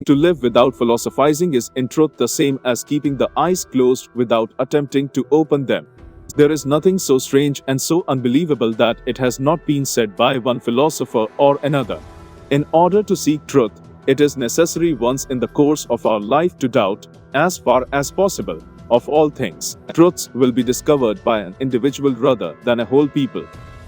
To live without philosophizing is in truth the same as keeping the eyes closed without attempting to open them. There is nothing so strange and so unbelievable that it has not been said by one philosopher or another. In order to seek truth, it is necessary once in the course of our life to doubt, as far as possible, of all things. Truths will be discovered by an individual rather than a whole people.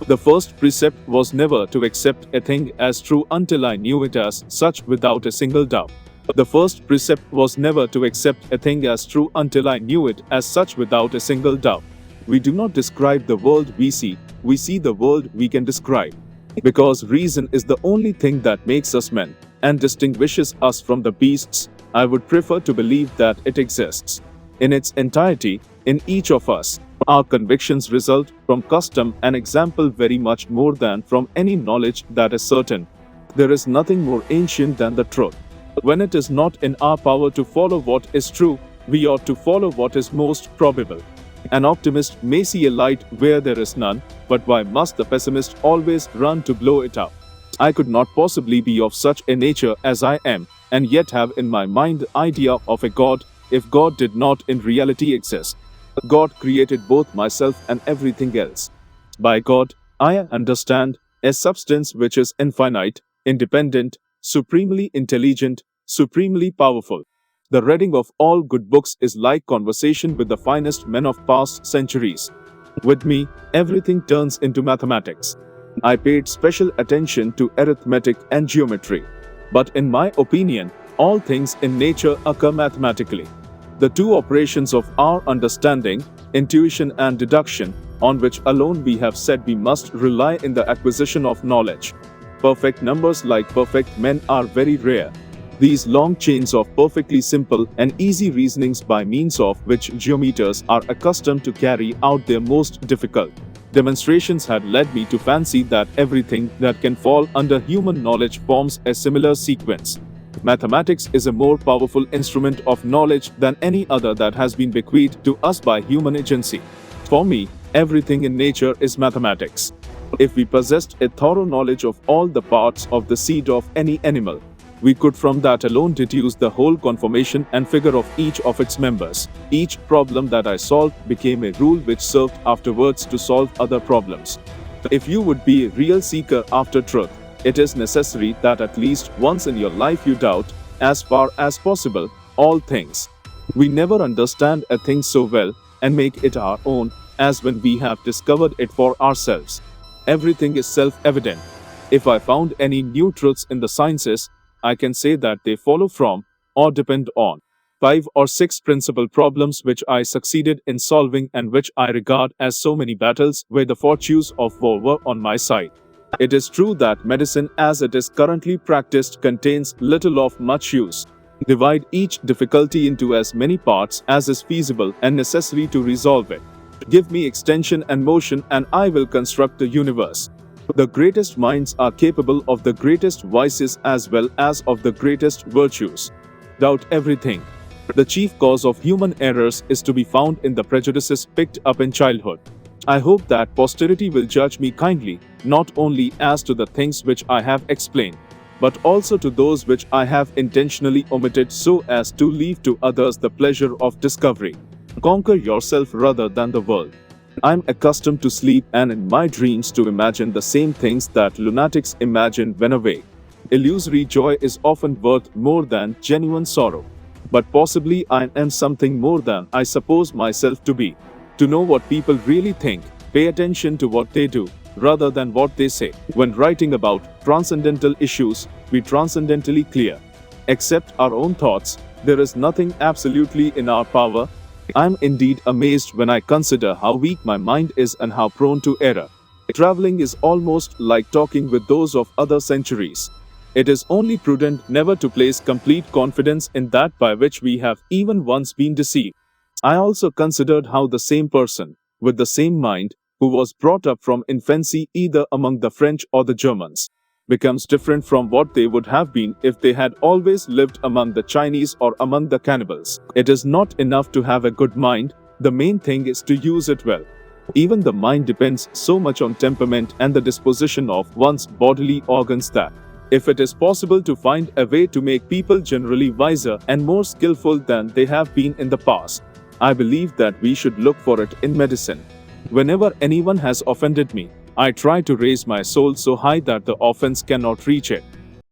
The first precept was never to accept a thing as true until I knew it as such without a single doubt. The first precept was never to accept a thing as true until I knew it as such without a single doubt. We do not describe the world we see the world we can describe. Because reason is the only thing that makes us men and distinguishes us from the beasts, I would prefer to believe that it exists in its entirety in each of us. Our convictions result from custom and example very much more than from any knowledge that is certain. There is nothing more ancient than the truth. When it is not in our power to follow what is true, we ought to follow what is most probable. An optimist may see a light where there is none, but why must the pessimist always run to blow it out? I could not possibly be of such a nature as I am, and yet have in my mind the idea of a God, if God did not in reality exist. God created both myself and everything else. By God, I understand a substance which is infinite, independent, supremely intelligent, supremely powerful. The reading of all good books is like conversation with the finest men of past centuries. With me, everything turns into mathematics. I paid special attention to arithmetic and geometry. But in my opinion, all things in nature occur mathematically. The two operations of our understanding, intuition and deduction, on which alone we have said we must rely in the acquisition of knowledge. Perfect numbers like perfect men are very rare. These long chains of perfectly simple and easy reasonings by means of which geometers are accustomed to carry out their most difficult demonstrations had led me to fancy that everything that can fall under human knowledge forms a similar sequence. Mathematics is a more powerful instrument of knowledge than any other that has been bequeathed to us by human agency. For me, everything in nature is mathematics. If we possessed a thorough knowledge of all the parts of the seed of any animal, we could from that alone deduce the whole conformation and figure of each of its members. Each problem that I solved became a rule which served afterwards to solve other problems. If you would be a real seeker after truth, it is necessary that at least once in your life you doubt, as far as possible, all things. We never understand a thing so well and make it our own as when we have discovered it for ourselves. Everything is self-evident. If I found any new truths in the sciences, I can say that they follow from, or depend on, 5 or 6 principal problems which I succeeded in solving and which I regard as so many battles where the fortunes of war were on my side. It is true that medicine as it is currently practiced contains little of much use. Divide each difficulty into as many parts as is feasible and necessary to resolve it. Give me extension and motion and I will construct the universe. The greatest minds are capable of the greatest vices as well as of the greatest virtues. Doubt everything. The chief cause of human errors is to be found in the prejudices picked up in childhood. I hope that posterity will judge me kindly, not only as to the things which I have explained, but also to those which I have intentionally omitted so as to leave to others the pleasure of discovery. Conquer yourself rather than the world. I am accustomed to sleep and in my dreams to imagine the same things that lunatics imagine when awake. Illusory joy is often worth more than genuine sorrow. But possibly I am something more than I suppose myself to be. To know what people really think, pay attention to what they do, rather than what they say. When writing about transcendental issues, be transcendentally clear. Except our own thoughts, there is nothing absolutely in our power. I am indeed amazed when I consider how weak my mind is and how prone to error. Traveling is almost like talking with those of other centuries. It is only prudent never to place complete confidence in that by which we have even once been deceived. I also considered how the same person, with the same mind, who was brought up from infancy either among the French or the Germans, becomes different from what they would have been if they had always lived among the Chinese or among the cannibals. It is not enough to have a good mind, the main thing is to use it well. Even the mind depends so much on temperament and the disposition of one's bodily organs that If it is possible to find a way to make people generally wiser and more skillful than they have been in the past, I believe that we should look for it in medicine. Whenever anyone has offended me, I try to raise my soul so high that the offense cannot reach it.